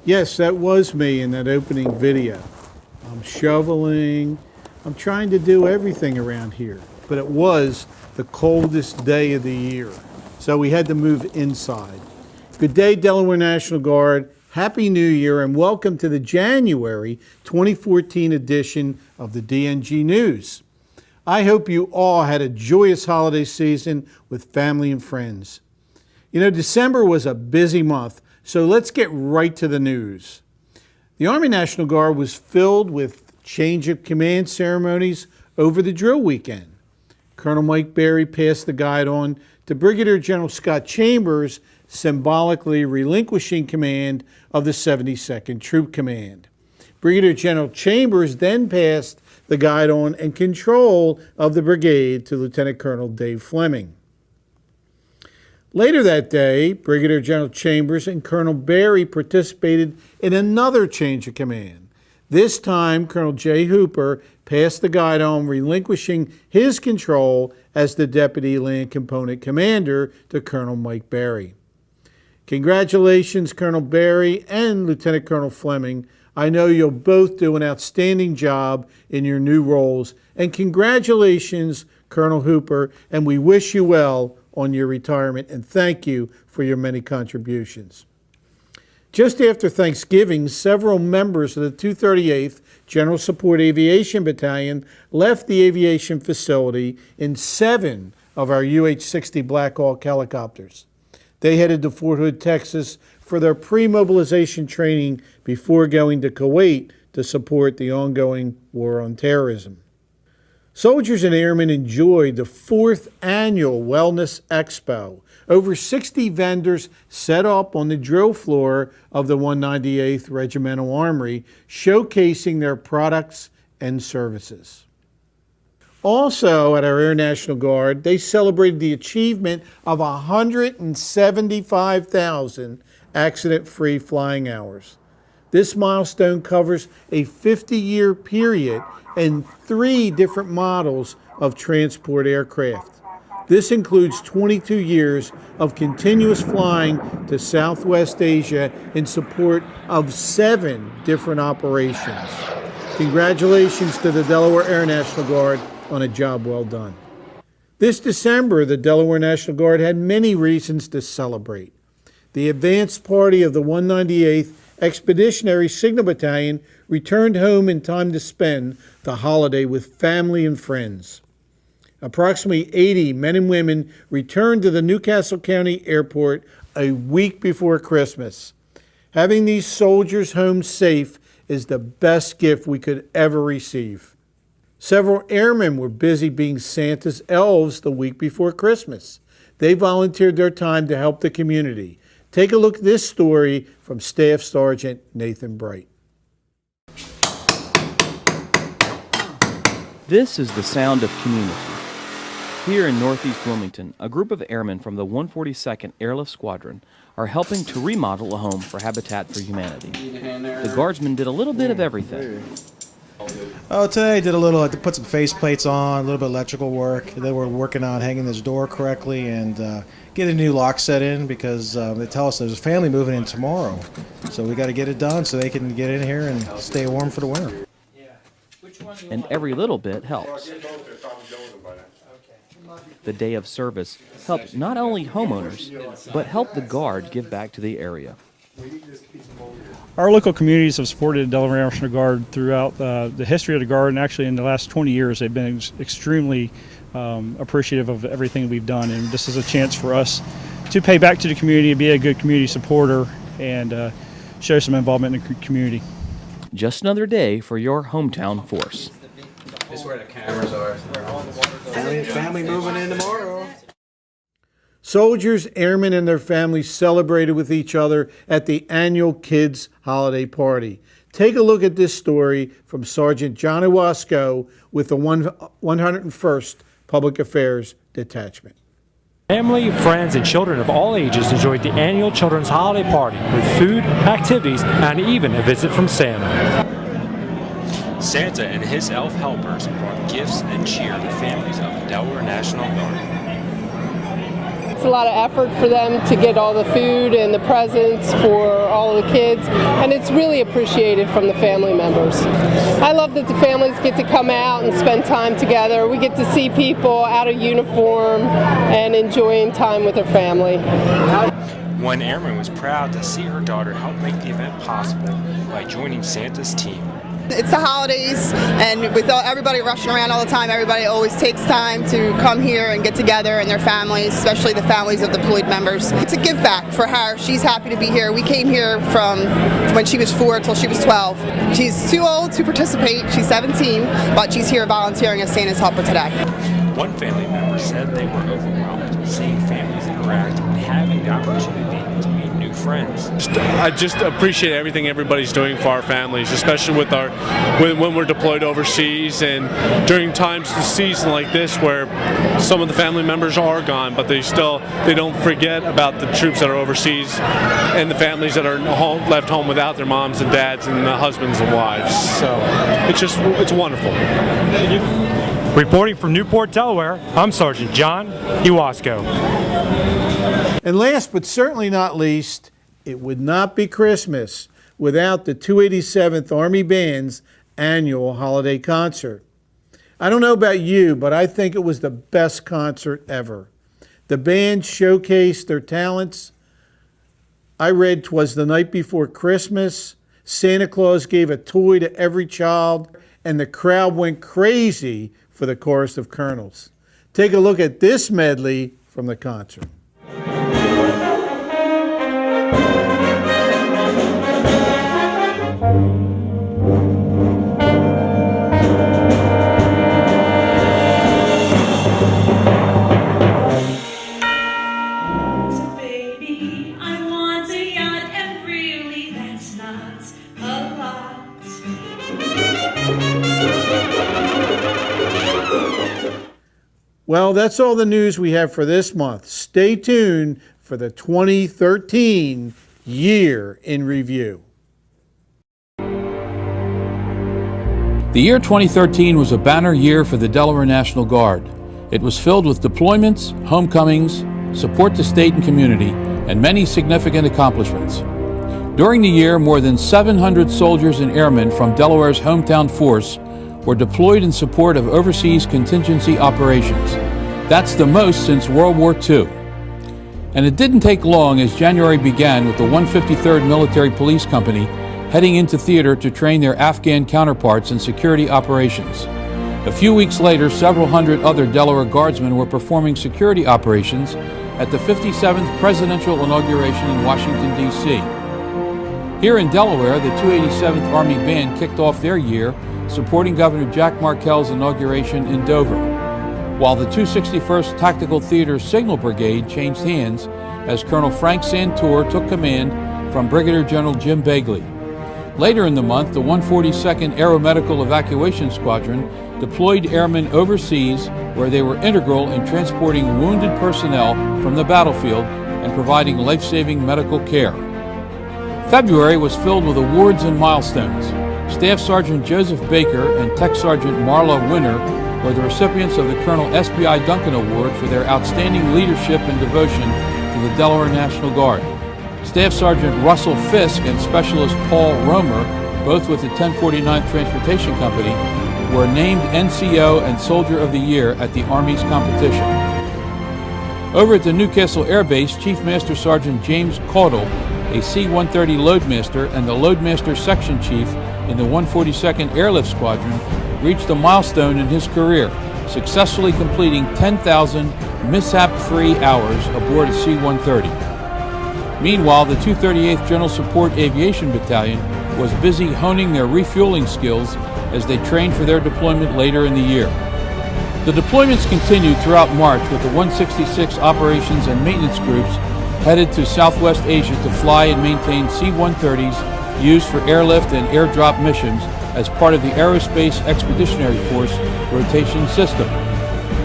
Yes, that was me in that opening video. I'm shoveling. I'm trying to do everything around here. But it was the coldest day of the year, so we had to move inside. Good day, Delaware National Guard. Happy New Year, and welcome to the January 2014 edition of the DNG News. I hope you all had a joyous holiday season with family and friends. You know, December was a busy month, so let's get right to the news. The Army National Guard was filled with change of command ceremonies over the drill weekend. Colonel Mike Berry passed the guide on to Brigadier General Scott Chambers, symbolically relinquishing command of the 72nd Troop Command. Brigadier General Chambers then passed the guide on and control of the brigade to Lieutenant Colonel Dave Fleming. Later that day, Brigadier General Chambers and Colonel Berry participated in another change of command. This time, Colonel J. Hooper passed the guide on, relinquishing his control as the Deputy Land Component Commander to Colonel Mike Berry. Congratulations, Colonel Berry and Lieutenant Colonel Fleming. I know you'll both do an outstanding job in your new roles. And congratulations, Colonel Hooper, and we wish you well on your retirement, and thank you for your many contributions. Just after Thanksgiving, several members of the 238th General Support Aviation Battalion left the aviation facility in 7 of our UH-60 Black Hawk helicopters. They headed to Fort Hood, Texas for their pre-mobilization training before going to Kuwait to support the ongoing war on terrorism. Soldiers and airmen enjoyed the 4th annual Wellness Expo. Over 60 vendors set up on the drill floor of the 198th Regimental Armory, showcasing their products and services. Also, at our Air National Guard, they celebrated the achievement of 175,000 accident-free flying hours. This milestone covers a 50-year period and 3 different models of transport aircraft. This includes 22 years of continuous flying to Southwest Asia in support of 7 different operations. Congratulations to the Delaware Air National Guard on a job well done. This December, the Delaware National Guard had many reasons to celebrate. The advanced party of the 198th Expeditionary Signal Battalion returned home in time to spend the holiday with family and friends. Approximately 80 men and women returned to the Newcastle County Airport a week before Christmas. Having these soldiers home safe is the best gift we could ever receive. Several airmen were busy being Santa's elves the week before Christmas. They volunteered their time to help the community. Take a look at this story from Staff Sergeant Nathan Bright. This is the sound of community. Here in Northeast Wilmington, a group of airmen from the 142nd Airlift Squadron are helping to remodel a home for Habitat for Humanity. The Guardsmen did a little bit of everything. Oh, today I did I put some face plates on, a little bit of electrical work. They were working on hanging this door correctly and get a new lock set in because they tell us there's a family moving in tomorrow. So we got to get it done so they can get in here and stay warm for the winter. And every little bit helps. The day of service helped not only homeowners, but helped the Guard give back to the area. Our local communities have supported the Delaware National Guard throughout the history of the Guard, and actually in the last 20 years they've been extremely appreciative of everything we've done, and this is a chance for us to pay back to the community, be a good community supporter, and show some involvement in the community. Just another day for your hometown force. This is where the cameras are. Family moving in tomorrow. Soldiers, airmen, and their families celebrated with each other at the annual Kids Holiday Party. Take a look at this story from Sergeant John Owasco with the 101st Public Affairs Detachment. Family, friends, and children of all ages enjoyed the annual Children's Holiday Party with food, activities, and even a visit from Santa. Santa and his elf helpers brought gifts and cheer to families of the Delaware National Guard. takes a lot of effort for them to get all the food and the presents for all of the kids, and it's really appreciated from the family members. I love that the families get to come out and spend time together. We get to see people out of uniform and enjoying time with their family. One airman was proud to see her daughter help make the event possible by joining Santa's team. It's the holidays, and with everybody rushing around all the time, everybody always takes time to come here and get together and their families, especially the families of the deployed members. It's a give back for her. She's happy to be here. We came here from when she was 4 till she was 12. She's too old to participate. She's 17, but she's here volunteering as Santa's helper today. One family member said they were overwhelmed seeing families interact and having the opportunity to meet new friends. I just appreciate everything everybody's doing for our families, especially with when we're deployed overseas and during times of the season like this where some of the family members are gone, but they don't forget about the troops that are overseas and the families that are left home without their moms and dads and the husbands and wives. So it's wonderful. Reporting from Newport, Delaware, I'm Sergeant John Iwasco. And last but certainly not least, it would not be Christmas without the 287th Army Band's annual holiday concert. I don't know about you, but I think it was the best concert ever. The band showcased their talents. I read 'twas the night before Christmas. Santa Claus gave a toy to every child, and the crowd went crazy for the Chorus of Colonels. Take a look at this medley from the concert. Well, that's all the news we have for this month. Stay tuned for the 2013 Year in Review. The year 2013 was a banner year for the Delaware National Guard. It was filled with deployments, homecomings, support to state and community, and many significant accomplishments. During the year, more than 700 soldiers and airmen from Delaware's hometown force were deployed in support of overseas contingency operations. That's the most since World War II. And it didn't take long as January began with the 153rd Military Police Company heading into theater to train their Afghan counterparts in security operations. A few weeks later, several hundred other Delaware Guardsmen were performing security operations at the 57th Presidential Inauguration in Washington, D.C. Here in Delaware, the 287th Army Band kicked off their year supporting Governor Jack Markell's inauguration in Dover, while the 261st Tactical Theater Signal Brigade changed hands as Colonel Frank Santour took command from Brigadier General Jim Begley. Later in the month, the 142nd Aeromedical Evacuation Squadron deployed airmen overseas where they were integral in transporting wounded personnel from the battlefield and providing life-saving medical care. February was filled with awards and milestones. Staff Sergeant Joseph Baker and Tech Sergeant Marla Winner were the recipients of the Colonel S.B.I. Duncan Award for their outstanding leadership and devotion to the Delaware National Guard. Staff Sergeant Russell Fisk and Specialist Paul Romer, both with the 1049th Transportation Company, were named NCO and Soldier of the Year at the Army's competition. Over at the Newcastle Air Base, Chief Master Sergeant James Caudle, a C-130 Loadmaster and the Loadmaster Section Chief in the 142nd Airlift Squadron, reached a milestone in his career, successfully completing 10,000 mishap-free hours aboard a C-130. Meanwhile, the 238th General Support Aviation Battalion was busy honing their refueling skills as they trained for their deployment later in the year. The deployments continued throughout March with the 166 Operations and Maintenance Groups headed to Southwest Asia to fly and maintain C-130s used for airlift and airdrop missions as part of the Aerospace Expeditionary Force rotation system.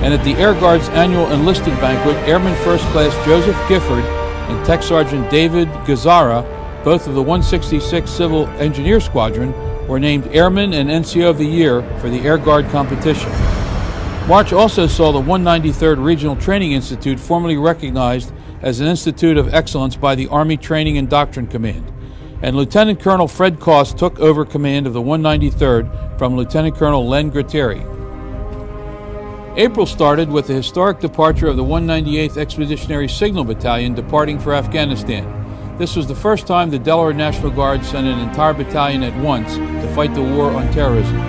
And at the Air Guard's annual enlisted banquet, Airman First Class Joseph Gifford and Tech Sergeant David Gazzara, both of the 166 Civil Engineer Squadron, were named Airman and NCO of the Year for the Air Guard competition. March also saw the 193rd Regional Training Institute formally recognized as an Institute of Excellence by the Army Training and Doctrine Command, and Lieutenant Colonel Fred Koss took over command of the 193rd from Lieutenant Colonel Len Gratteri. April started with the historic departure of the 198th Expeditionary Signal Battalion departing for Afghanistan. This was the first time the Delaware National Guard sent an entire battalion at once to fight the war on terrorism.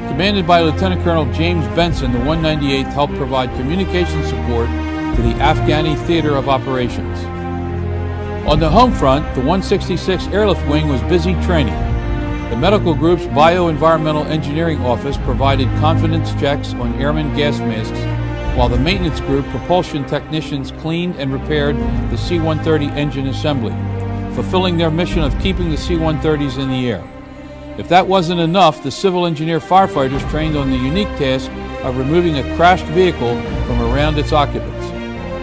Commanded by Lieutenant Colonel James Benson, the 198th helped provide communication support to the Afghani Theater of Operations. On the home front, the 166th Airlift Wing was busy training. The medical group's Bioenvironmental Engineering Office provided confidence checks on airmen gas masks, while the maintenance group propulsion technicians cleaned and repaired the C-130 engine assembly, fulfilling their mission of keeping the C-130s in the air. If that wasn't enough, the civil engineer firefighters trained on the unique task of removing a crashed vehicle from around its occupants.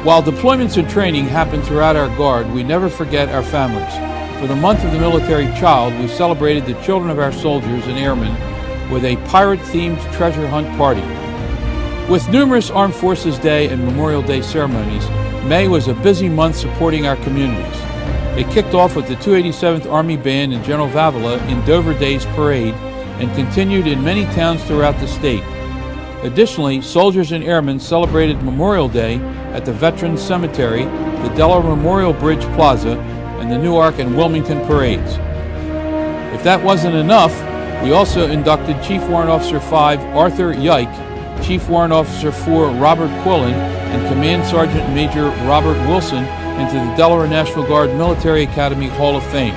While deployments and training happen throughout our Guard, we never forget our families. For the month of the military child, we celebrated the children of our soldiers and airmen with a pirate-themed treasure hunt party. With numerous Armed Forces Day and Memorial Day ceremonies, May was a busy month supporting our communities. It kicked off with the 287th Army Band and General Vavala in Dover Day's parade and continued in many towns throughout the state. Additionally, soldiers and airmen celebrated Memorial Day at the Veterans Cemetery, the Delaware Memorial Bridge Plaza, and the Newark and Wilmington parades. If that wasn't enough, we also inducted Chief Warrant Officer 5 Arthur Yike, Chief Warrant Officer 4 Robert Quillen, and Command Sergeant Major Robert Wilson into the Delaware National Guard Military Academy Hall of Fame.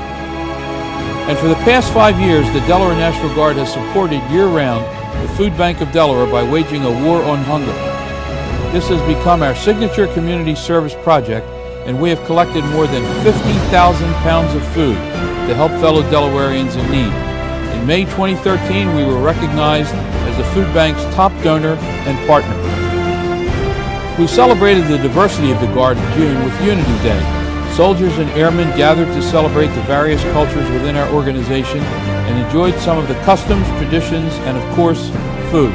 And for the past 5 years, the Delaware National Guard has supported year-round the Food Bank of Delaware by waging a war on hunger. This has become our signature community service project, and we have collected more than 50,000 pounds of food to help fellow Delawareans in need. In May 2013, we were recognized as the Food Bank's top donor and partner. We celebrated the diversity of the Guard in June with Unity Day. Soldiers and airmen gathered to celebrate the various cultures within our organization and enjoyed some of the customs, traditions, and of course, food.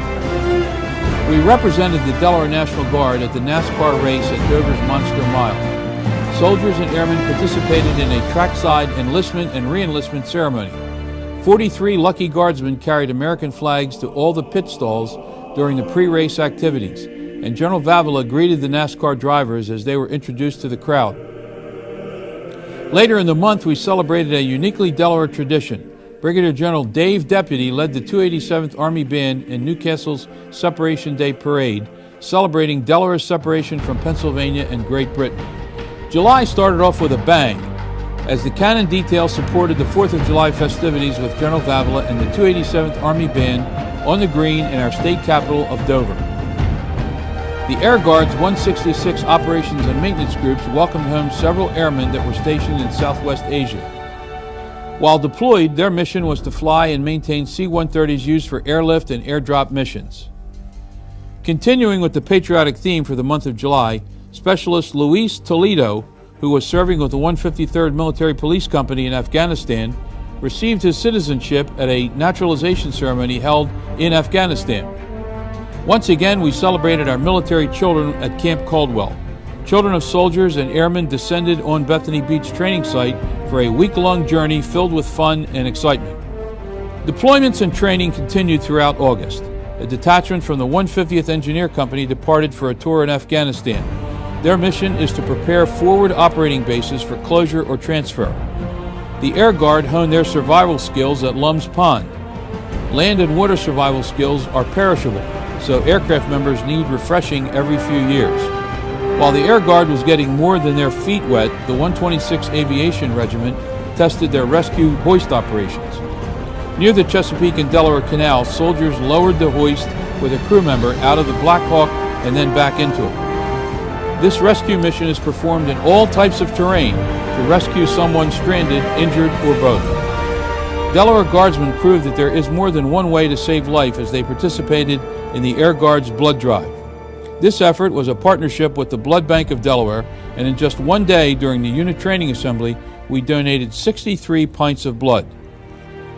We represented the Delaware National Guard at the NASCAR race at Dover's Monster Mile. Soldiers and airmen participated in a trackside enlistment and re-enlistment ceremony. 43 lucky guardsmen carried American flags to all the pit stalls during the pre-race activities, and General Vavala greeted the NASCAR drivers as they were introduced to the crowd. Later in the month, we celebrated a uniquely Delaware tradition. Brigadier General Dave Deputy led the 287th Army Band in Newcastle's Separation Day Parade, celebrating Delaware's separation from Pennsylvania and Great Britain. July started off with a bang, as the Cannon Detail supported the 4th of July festivities with General Vavala and the 287th Army Band on the green in our state capital of Dover. The Air Guard's 166 Operations and Maintenance Groups welcomed home several airmen that were stationed in Southwest Asia. While deployed, their mission was to fly and maintain C-130s used for airlift and airdrop missions. Continuing with the patriotic theme for the month of July, Specialist Luis Toledo, who was serving with the 153rd Military Police Company in Afghanistan, received his citizenship at a naturalization ceremony held in Afghanistan. Once again, we celebrated our military children at Camp Caldwell. Children of soldiers and airmen descended on Bethany Beach training site for a week-long journey filled with fun and excitement. Deployments and training continued throughout August. A detachment from the 150th Engineer Company departed for a tour in Afghanistan. Their mission is to prepare forward operating bases for closure or transfer. The Air Guard honed their survival skills at Lum's Pond. Land and water survival skills are perishable, so aircraft members need refreshing every few years. While the Air Guard was getting more than their feet wet, the 126th Aviation Regiment tested their rescue hoist operations. Near the Chesapeake and Delaware Canal, soldiers lowered the hoist with a crew member out of the Black Hawk and then back into it. This rescue mission is performed in all types of terrain to rescue someone stranded, injured, or both. Delaware Guardsmen proved that there is more than one way to save life as they participated in the Air Guard's blood drive. This effort was a partnership with the Blood Bank of Delaware, and in just one day during the unit training assembly, we donated 63 pints of blood.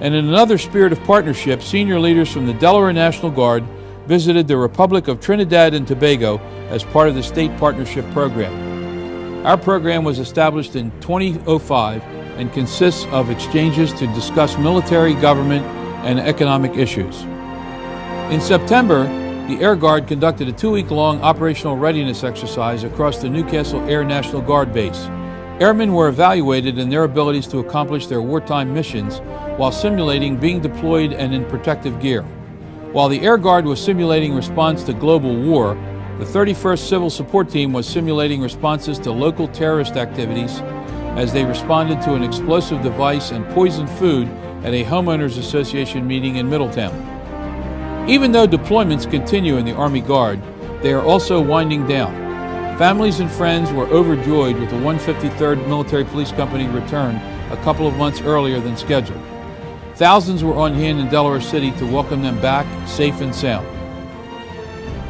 And in another spirit of partnership, senior leaders from the Delaware National Guard, visited the Republic of Trinidad and Tobago as part of the State Partnership Program. Our program was established in 2005 and consists of exchanges to discuss military, government, and economic issues. In September, the Air Guard conducted a 2-week-long operational readiness exercise across the Newcastle Air National Guard base. Airmen were evaluated in their abilities to accomplish their wartime missions while simulating being deployed and in protective gear. While the Air Guard was simulating response to global war, the 31st Civil Support Team was simulating responses to local terrorist activities as they responded to an explosive device and poisoned food at a homeowners association meeting in Middletown. Even though deployments continue in the Army Guard, they are also winding down. Families and friends were overjoyed with the 153rd Military Police Company return a couple of months earlier than scheduled. Thousands were on hand in Delaware City to welcome them back safe and sound.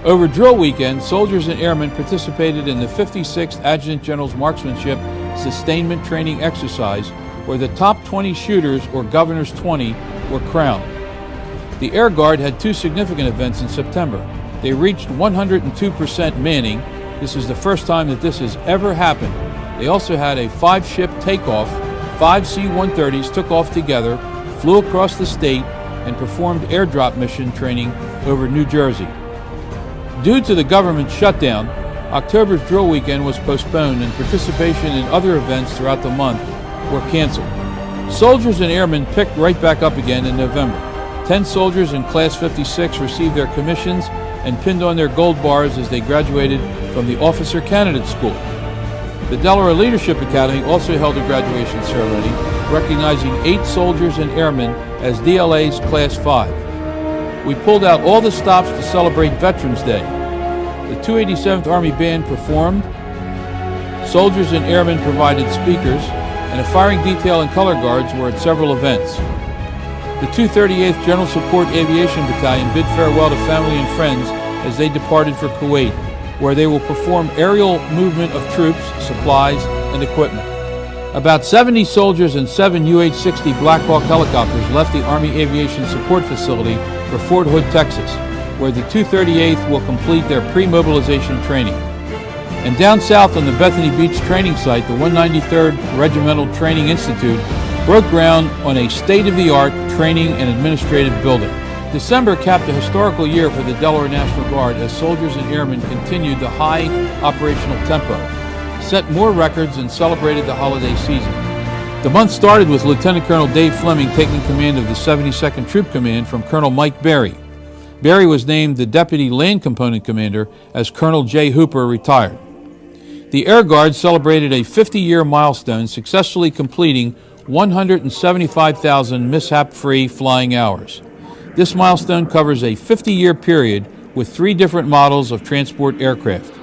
Over drill weekend, soldiers and airmen participated in the 56th Adjutant General's Marksmanship Sustainment Training Exercise, where the top 20 shooters, or Governor's 20, were crowned. The Air Guard had 2 significant events in September. They reached 102% manning. This is the first time that this has ever happened. They also had a 5-ship takeoff. 5 C-130s took off together, flew across the state, and performed airdrop mission training over New Jersey. Due to the government shutdown, October's drill weekend was postponed and participation in other events throughout the month were canceled. Soldiers and airmen picked right back up again in November. 10 soldiers in Class 56 received their commissions and pinned on their gold bars as they graduated from the Officer Candidate School. The Delaware Leadership Academy also held a graduation ceremony, recognizing 8 soldiers and airmen as DLA's Class 5. We pulled out all the stops to celebrate Veterans Day. The 287th Army Band performed, soldiers and airmen provided speakers, and a firing detail and color guards were at several events. The 238th General Support Aviation Battalion bid farewell to family and friends as they departed for Kuwait, where they will perform aerial movement of troops, supplies, and equipment. About 70 soldiers and 7 UH-60 Black Hawk helicopters left the Army Aviation Support Facility for Fort Hood, Texas, where the 238th will complete their pre-mobilization training. And down south on the Bethany Beach training site, the 193rd Regimental Training Institute broke ground on a state-of-the-art training and administrative building. December capped a historical year for the Delaware National Guard as soldiers and airmen continued the high operational tempo, set more records, and celebrated the holiday season. The month started with Lieutenant Colonel Dave Fleming taking command of the 72nd Troop Command from Colonel Mike Berry. Berry was named the Deputy Land Component Commander as Colonel J. Hooper retired. The Air Guard celebrated a 50-year milestone, successfully completing 175,000 mishap-free flying hours. This milestone covers a 50-year period with 3 different models of transport aircraft.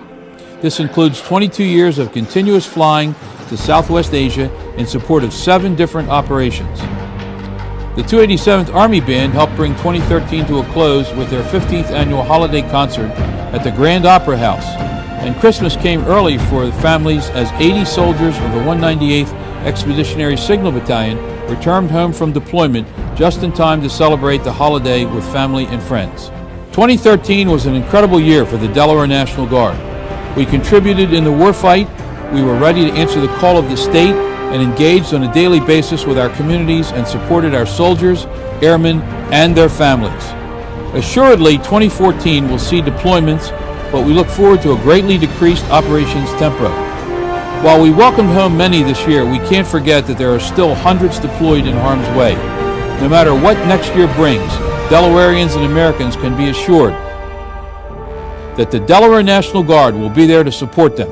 This includes 22 years of continuous flying to Southwest Asia in support of 7 different operations. The 287th Army Band helped bring 2013 to a close with their 15th annual holiday concert at the Grand Opera House. And Christmas came early for the families as 80 soldiers of the 198th Expeditionary Signal Battalion returned home from deployment just in time to celebrate the holiday with family and friends. 2013 was an incredible year for the Delaware National Guard. We contributed in the warfight, we were ready to answer the call of the state, and engaged on a daily basis with our communities and supported our soldiers, airmen, and their families. Assuredly, 2014 will see deployments, but we look forward to a greatly decreased operations tempo. While we welcomed home many this year, we can't forget that there are still hundreds deployed in harm's way. No matter what next year brings, Delawareans and Americans can be assured that the Delaware National Guard will be there to support them.